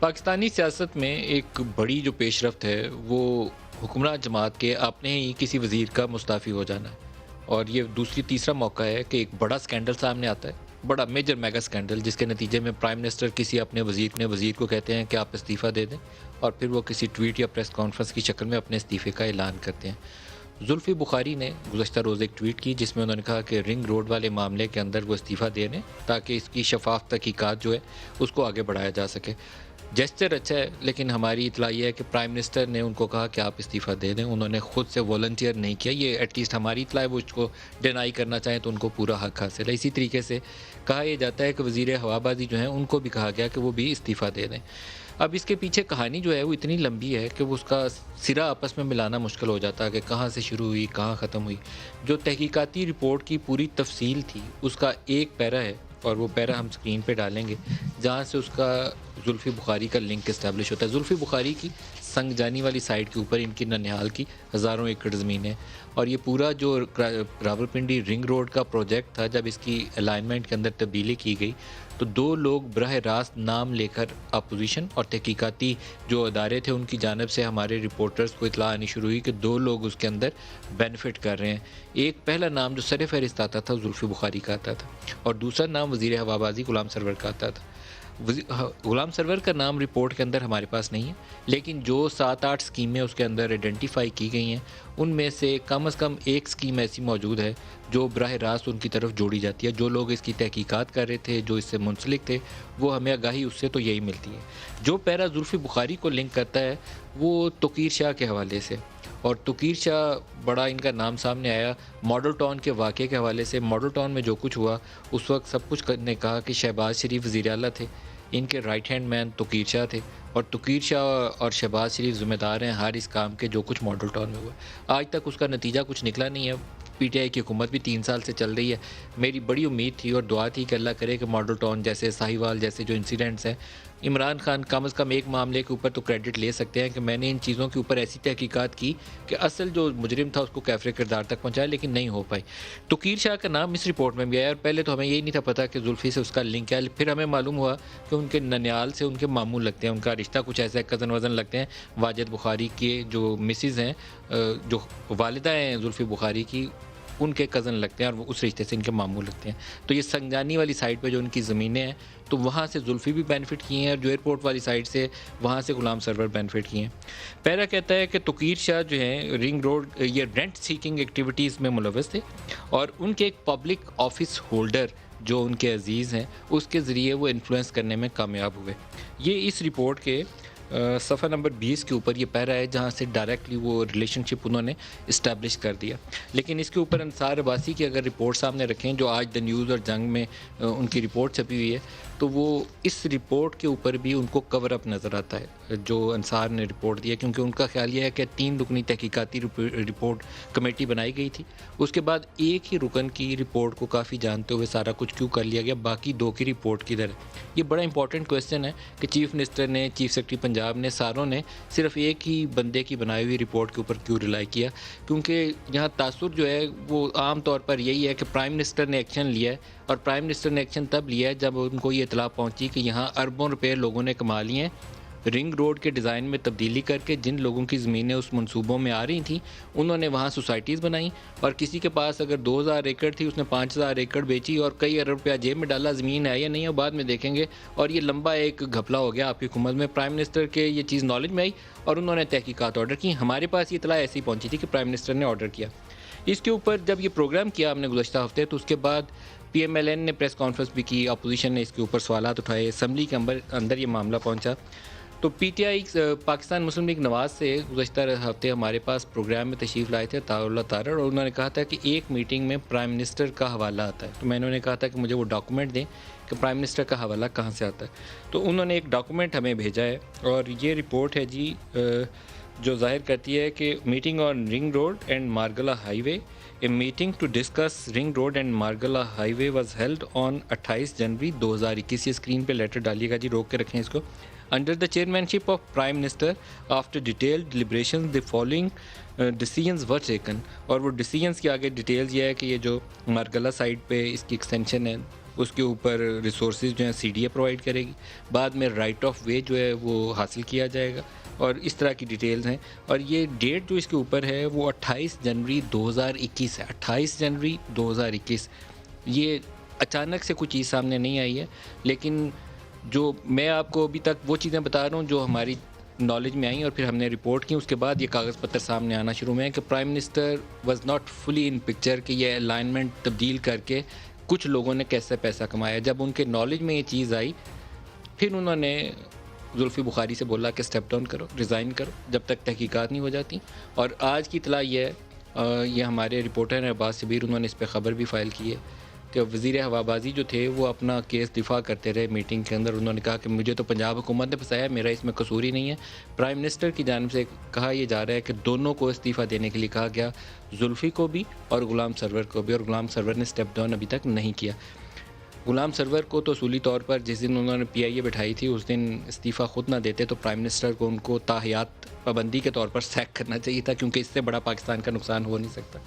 پاکستانی سیاست میں ایک بڑی جو پیش رفت ہے وہ حکمراں جماعت کے اپنے ہی کسی وزیر کا مستعفی ہو جانا ہے، اور یہ تیسرا موقع ہے کہ ایک بڑا سکینڈل سامنے آتا ہے، بڑا میجر میگا سکینڈل، جس کے نتیجے میں پرائم منسٹر کسی اپنے وزیر کو کہتے ہیں کہ آپ استعفیٰ دے دیں، اور پھر وہ کسی ٹویٹ یا پریس کانفرنس کی شکل میں اپنے استعفے کا اعلان کرتے ہیں۔ زلفی بخاری نے گزشتہ روز ایک ٹویٹ کی جس میں انہوں نے کہا کہ رنگ روڈ والے معاملے کے اندر وہ استعفیٰ دے دیں تاکہ اس کی شفاف تحقیقات جو ہے اس کو آگے بڑھایا جا سکے۔ جیسچر اچھا ہے، لیکن ہماری اطلاع یہ ہے کہ پرائم منسٹر نے ان کو کہا کہ آپ استعفیٰ دے دیں، انہوں نے خود سے والنٹیئر نہیں کیا۔ یہ ایٹ لیسٹ ہماری اطلاع ہے، وہ اس کو ڈینائی کرنا چاہیں تو ان کو پورا حق حاصل ہے۔ اسی طریقے سے کہا یہ جاتا ہے کہ وزیر ہوا بازی جو ہیں ان کو بھی کہا گیا کہ وہ بھی استعفیٰ دے دیں۔ اب اس کے پیچھے کہانی جو ہے وہ اتنی لمبی ہے کہ وہ اس کا سرا آپس میں ملانا مشکل ہو جاتا ہے کہ کہاں سے شروع ہوئی کہاں ختم ہوئی۔ جو تحقیقاتی رپورٹ کی پوری تفصیل تھی اس کا ایک پیرا ہے، اور وہ پیرا ہم سکرین پہ ڈالیں گے، جہاں سے اس کا زلفی بخاری کا لنک اسٹیبلش ہوتا ہے۔ زلفی بخاری کی سنگ جانی والی سائٹ کے اوپر ان کی ننیہال کی ہزاروں ایکڑ زمین ہے، اور یہ پورا جو راولپنڈی رنگ روڈ کا پروجیکٹ تھا، جب اس کی الائنمنٹ کے اندر تبدیلی کی گئی تو دو لوگ براہ راست نام لے کر اپوزیشن اور تحقیقاتی جو ادارے تھے ان کی جانب سے ہمارے رپورٹرز کو اطلاع آنی شروع ہوئی کہ دو لوگ اس کے اندر بینیفٹ کر رہے ہیں۔ ایک پہلا نام جو سر فہرست آتا تھا زلفی بخاری کا آتا تھا، اور دوسرا نام وزیر ہوا بازی غلام سرور کا آتا تھا۔ غلام سرور کا نام رپورٹ کے اندر ہمارے پاس نہیں ہے، لیکن جو 7-8 اسکیمیں اس کے اندر آئیڈینٹیفائی کی گئی ہیں ان میں سے کم از کم ایک اسکیم ایسی موجود ہے جو براہ راست ان کی طرف جوڑی جاتی ہے۔ جو لوگ اس کی تحقیقات کر رہے تھے، جو اس سے منسلک تھے، وہ ہمیں آگاہی اس سے تو یہی ملتی ہے۔ جو پیرا زلفی بخاری کو لنک کرتا ہے وہ توقیر شاہ کے حوالے سے، اور توقیر شاہ بڑا ان کا نام سامنے آیا ماڈل ٹاؤن کے واقعے کے حوالے سے۔ ماڈل ٹاؤن میں جو کچھ ہوا اس وقت سب کچھ نے کہا کہ شہباز شریف وزیر اعلیٰ تھے، ان کے رائٹ ہینڈ مین توقیر شاہ تھے، اور توقیر شاہ اور شہباز شریف ذمہ دار ہیں ہر اس کام کے جو کچھ ماڈل ٹاؤن میں ہوا۔ آج تک اس کا نتیجہ کچھ نکلا نہیں ہے۔ پی ٹی آئی کی حکومت بھی 3 سال سے چل رہی ہے۔ میری بڑی امید تھی اور دعا تھی کہ اللہ کرے کہ ماڈل ٹاؤن جیسے ساہیوال جیسے جو انسیڈنٹس ہیں، عمران خان کم از کم ایک معاملے کے اوپر تو کریڈٹ لے سکتے ہیں کہ میں نے ان چیزوں کے اوپر ایسی تحقیقات کی کہ اصل جو مجرم تھا اس کو کیفر کردار تک پہنچایا، لیکن نہیں ہو پائی۔ توقیر شاہ کا نام اس رپورٹ میں بھی آیا، اور پہلے تو ہمیں یہی نہیں تھا پتا کہ زلفی سے اس کا لنک ہے۔ پھر ہمیں معلوم ہوا کہ ان کے ننیال سے ان کے ماموں لگتے ہیں، ان کا رشتہ کچھ ایسا ہے، کزن وزن لگتے ہیں۔ واجد بخاری کے جو مسز ہیں، جو والدہ ہیں زلفی بخاری کی، ان کے کزن لگتے ہیں، اور وہ اس رشتے سے ان کے ماموں لگتے ہیں۔ تو یہ سنگجانی والی سائٹ پہ جو ان کی زمینیں ہیں تو وہاں سے زلفی بھی بینیفٹ کیے ہیں، اور جو ایئرپورٹ والی سائٹ سے وہاں سے غلام سرور بینیفٹ کیے ہیں۔ پیرا کہتا ہے کہ توقیر شاہ جو ہیں رنگ روڈ یہ رینٹ سیکنگ ایکٹیویٹیز میں ملوث تھے، اور ان کے ایک پبلک آفس ہولڈر جو ان کے عزیز ہیں اس کے ذریعے وہ انفلوئنس کرنے میں کامیاب ہوئے۔ یہ اس رپورٹ کے صفحہ نمبر 20 کے اوپر یہ پیرا ہے جہاں سے ڈائریکٹلی وہ ریلیشن شپ انہوں نے اسٹیبلش کر دیا۔ لیکن اس کے اوپر انصار عباسی کی اگر رپورٹ سامنے رکھیں جو آج دا نیوز اور جنگ میں ان کی رپورٹ چھپی ہوئی ہے، تو وہ اس رپورٹ کے اوپر بھی ان کو کور اپ نظر آتا ہے جو انصار نے رپورٹ دیا، کیونکہ ان کا خیال یہ ہے کہ 3 رکنی تحقیقاتی رپورٹ کمیٹی بنائی گئی تھی، اس کے بعد ایک ہی رکن کی رپورٹ کو کافی جانتے ہوئے سارا کچھ کیوں کر لیا گیا، باقی 2 کی رپورٹ کدھر ہے؟ یہ بڑا امپورٹنٹ کویسچن ہے کہ چیف منسٹر نے، چیف سیکرٹری پنجاب نے، ساروں نے صرف ایک ہی بندے کی بنائی ہوئی رپورٹ کے اوپر کیوں ریلائی کیا؟ کیونکہ یہاں تاثر جو ہے وہ عام طور پر یہی ہے کہ پرائم منسٹر نے ایکشن لیا ہے، اور پرائم منسٹر نے ایکشن تب لیا ہے جب ان کو یہ اطلاع پہنچی کہ یہاں اربوں روپے لوگوں نے کما لیے ہیں رنگ روڈ کے ڈیزائن میں تبدیلی کر کے۔ جن لوگوں کی زمینیں اس منصوبوں میں آ رہی تھیں انہوں نے وہاں سوسائٹیز بنائیں، اور کسی کے پاس اگر 2000 ایکڑ تھی اس نے 5000 ایکڑ بیچی اور کئی ارب روپیہ جیب میں ڈالا۔ زمین ہے یا نہیں ہے بعد میں دیکھیں گے، اور یہ لمبا ایک گھپلا ہو گیا آپ کی حکومت میں۔ پرائم منسٹر کے یہ چیز نالج میں آئی اور انہوں نے تحقیقات آرڈر کی۔ ہمارے پاس یہ اطلاع ایسی پہنچی تھی کہ پرائم منسٹر نے آرڈر کیا اس کے اوپر۔ جب یہ پروگرام کیا ہم نے گزشتہ ہفتے، تو اس کے بعد پی ایم ایل این نے پریس کانفرنس بھی کی، اپوزیشن نے اس کے اوپر سوالات اٹھائے، اسمبلی کے اندر یہ معاملہ پہنچا۔ تو P T I Pakistan Muslim League Nawaz سے گزشتہ ہفتے ہمارے پاس پروگرام میں تشریف لائے تھے طاہر اللہ طارڑ، اور انہوں نے کہا تھا کہ ایک میٹنگ میں پرائم منسٹر کا حوالہ آتا ہے۔ تو میں نے کہا تھا کہ مجھے وہ ڈاکومنٹ دیں کہ پرائم منسٹر کا حوالہ کہاں سے آتا ہے۔ تو انہوں نے ایک ڈاکومنٹ ہمیں بھیجا ہے، اور یہ رپورٹ ہے جی جو ظاہر کرتی ہے کہ meeting on ring road and Margalla highway, a meeting to discuss ring road and Margalla highway was held on 28 January 2021۔ یہ اسکرین پہ لیٹر ڈالیے گا جی، روک کے رکھیں اس کو۔ Under the chairmanship of Prime Minister, after detailed deliberations, the following decisions were taken۔ اور وہ decisions کے آگے ڈیٹیلز یہ ہے کہ یہ جو مارگلہ سائٹ پہ اس کی ایکسٹینشن ہے اس کے اوپر ریسورسز جو ہیں سی ڈی اے پرووائڈ کرے گی، بعد میں رائٹ آف وے جو ہے وہ حاصل کیا جائے گا، اور اس طرح کی ڈیٹیلز ہیں۔ اور یہ ڈیٹ جو اس کے اوپر ہے وہ 28 جنوری 2021 ہے، 28 جنوری 2021۔ یہ اچانک سے کوئی چیز سامنے نہیں آئی ہے، لیکن جو میں آپ کو ابھی تک وہ چیزیں بتا رہا ہوں جو ہماری نالج میں آئیں اور پھر ہم نے رپورٹ کی، اس کے بعد یہ کاغذ پتر سامنے آنا شروع ہوئے ہیں کہ prime minister was not fully in picture کہ یہ الائنمنٹ تبدیل کر کے کچھ لوگوں نے کیسے پیسہ کمایا۔ جب ان کے نالج میں یہ چیز آئی، پھر انہوں نے زلفی بخاری سے بولا کہ اسٹیپ ڈاؤن کرو، ریزائن کرو جب تک تحقیقات نہیں ہو جاتی۔ اور آج کی اطلاع یہ ہے، یہ ہمارے رپورٹر ہیں عباس شبیر، انہوں نے اس پہ خبر بھی فائل کی ہے کہ وزیر ہوابازی جو تھے وہ اپنا کیس دفاع کرتے رہے میٹنگ کے اندر۔ انہوں نے کہا کہ مجھے تو پنجاب حکومت نے پھنسایا، میرا اس میں قصور ہی نہیں ہے۔ پرائم منسٹر کی جانب سے کہا یہ جا رہا ہے کہ دونوں کو استعفیٰ دینے کے لیے کہا گیا، زلفی کو بھی اور غلام سرور کو بھی، اور غلام سرور نے اسٹیپ ڈاؤن ابھی تک نہیں کیا۔ غلام سرور کو تو اصولی طور پر جس دن انہوں نے پی آئی اے بٹھائی تھی اس دن استعفیٰ خود نہ دیتے تو پرائم منسٹر کو ان کو تاحیات پابندی کے طور پر سیک کرنا چاہیے تھا، کیونکہ اس سے بڑا پاکستان کا نقصان ہو نہیں سکتا۔